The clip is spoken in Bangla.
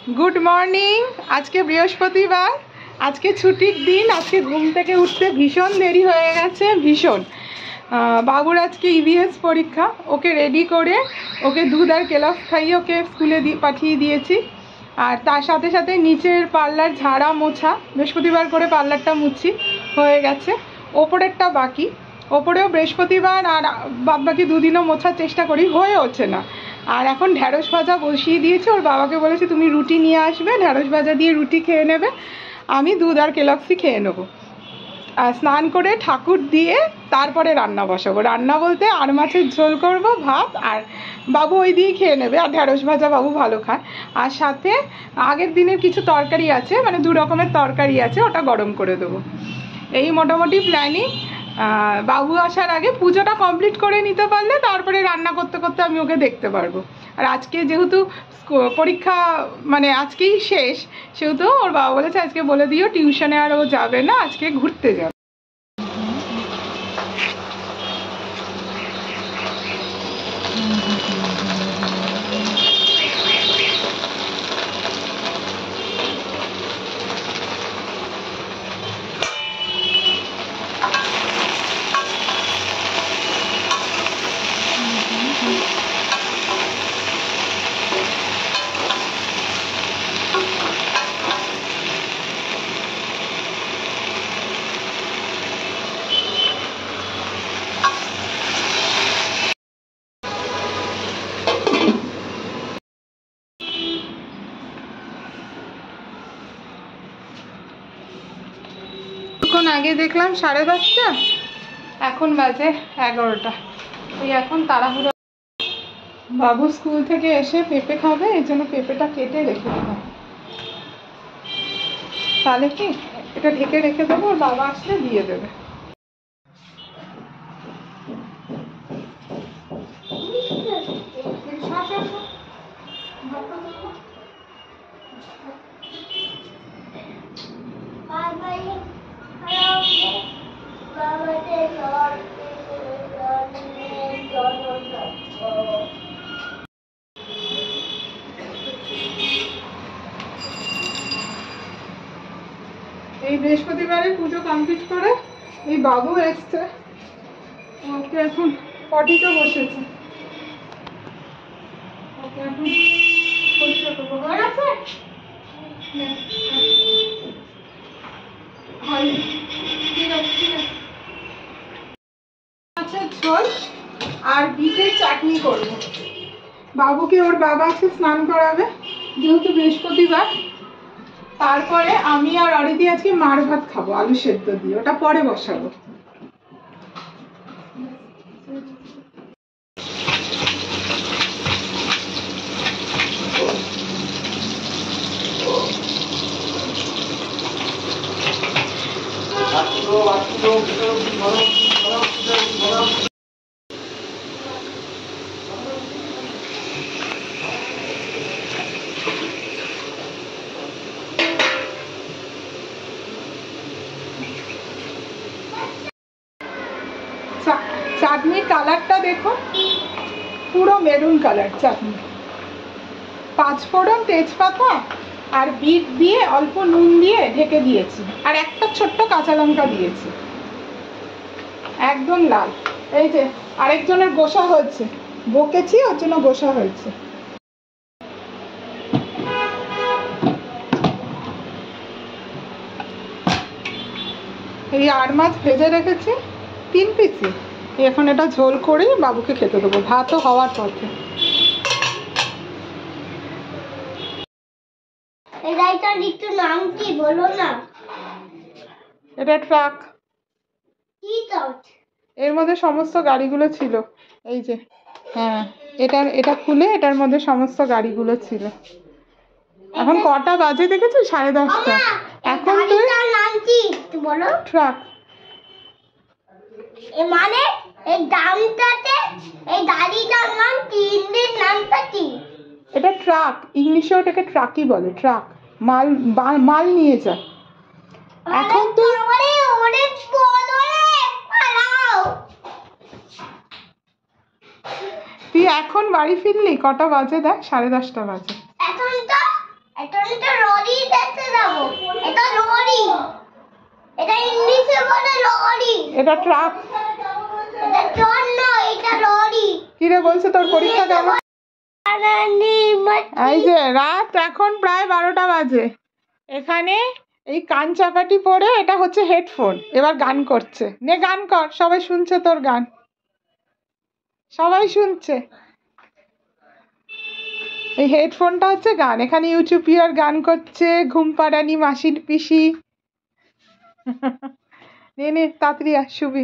Good morning. आज के बृहस्पतिवार, आज के छुट्टिर दिन। आज के घुम থেকে উঠতে ভীষণ দেরি হয়ে গেছে, ভীষণ। বাবুর আজকে ইভিএস পরীক্ষা, ওকে রেডি করে ওকে দুধ আর কেলক্স খাইয়ে ওকে স্কুলে পাঠিয়ে দিয়েছি। আর তার সাথে সাথে নিচের পার্লার ঝাড়া মোছা, বৃহস্পতিবার করে পার্লারটা মুছি হয়ে গেছে, ওপরেরটা বাকি। ওপরেও বৃহস্পতিবার আর বাদবাকি দুদিনও মোছার চেষ্টা করি, হয়ে হচ্ছে না। আর এখন ঢ্যাঁড়স ভাজা বসিয়ে দিয়েছি, ওর বাবাকে বলেছি তুমি রুটি নিয়ে আসবে, ঢ্যাঁড়স ভাজা দিয়ে রুটি খেয়ে নেবে, আমি দুধ আর কেলক্সই খেয়ে নেবো। আর স্নান করে ঠাকুর দিয়ে তারপরে রান্না বসাবো। রান্না বলতে আর মাছের ঝোল করব, ভাত, আর বাবু ওই দিয়েই খেয়ে নেবে। আর ঢ্যাঁড়স ভাজা বাবু ভালো খায়। আর সাথে আগের দিনের কিছু তরকারি আছে, মানে দু রকমের তরকারি আছে, ওটা গরম করে দেবো। এই মোটামুটি প্ল্যানিং। বাবু আসার আগে পুজোটা কমপ্লিট করে নিতে পারলে তারপরে রান্না করতে করতে আমি ওকে দেখতে পারবো। আর আজকে যেহেতু পরীক্ষা মানে আজকেই শেষ, সেহেতু ওর বাবা বলেছে আজকে বলে দিও টিউশনে আর ও যাবে না, আজকে ঘুরতে যাবে। আগে দেখলাম 10:30, এখন বাজে 11টা। ওই এখন তাড়াহুড়ো, বাবু স্কুল থেকে এসে পেঁপে খাবে, এই জন্য পেঁপেটা কেটে রেখে দিলাম। তাহলে কি এটা ঢেকে রেখে দেবো, ওর বাবা আসলে দিয়ে দেবে। এই বৃহস্পতিবারে পুজো কমপ্লিট করে এই বাবু এসছে, ওকে এখন পটিতে বসেছে, ওকে এখন পরিষ্কার করবো। হয়ে গেছে মাছের ঝোল আর বিটের চাটনি করবো। বাবুকে ওর বাবা আজকে স্নান করাবে যেহেতু বৃহস্পতিবার। তারপরে আমি আর অরিদি আজকে মার ভাত খাবো আলু সেদ্ধ দিয়ে, ওটা পরে বসাবো। চাটনির কালারটা দেখো, পুরো মেরুন কালার চাটনি। 5 ফোড়ন, তেজপাতা আর বিট দিয়ে অল্প নুন দিয়ে ঢেকে দিয়েছি, আর একটা ছোট্ট কাঁচা লঙ্কা দিয়েছি, একদম লাল। এই যে আরেকজনের গোসা হয়েছে, বকেছি ওর জন্য গোসা হয়েছে। এই আর মাছ ভেজে রেখেছি 3 পিসি, এখন এটা ঝোল করে বাবুকে খেতে দেবো, ভাতও হওয়ার পথে। একটু নাম কি বলো না? এটা ট্রাক। কি ট্রাক? এর মধ্যে সমস্ত গাড়িগুলো ছিল, এই যে। হ্যাঁ, এটা খুলে এটার মধ্যে সমস্ত গাড়িগুলো ছিল। এখন কটা বাজে দেখেছো? 10:30। এখন তুই নাম কি বলো? ট্রাক। মানে এই দামটাতে এই গাড়িটার নাম কি? ইংরেজি নামটা কি? এটা ট্রাক, ইংলিশে ওটাকে ট্রাকই বলে। ট্রাক মাল নিয়ে যায়। এখন তুই তুই এখন বাড়ি ফিরলি? কটা বাজে দেখ? 10:30 বাজে। এখন এটা ট্রাক। এটা ট্রেন নয়, এটা লরি। কিরে বলছে তোর পরীক্ষা কেমন? এই যে রাত এখন প্রায় 12টা বাজে। এখানে এই কান চাপাটি পরে, এটা হচ্ছে হেডফোন, এবার গান করছে। নে গান কর, সবাই শুনছে তোর গান, সবাই শুনছে। এই হেডফোনটা হচ্ছে গান, এখানে ইউটিউবিয়ার গান করছে, ঘুম পাড়ানি মাসির পিসি। নে নে তাড়াতাড়ি আস শুবি।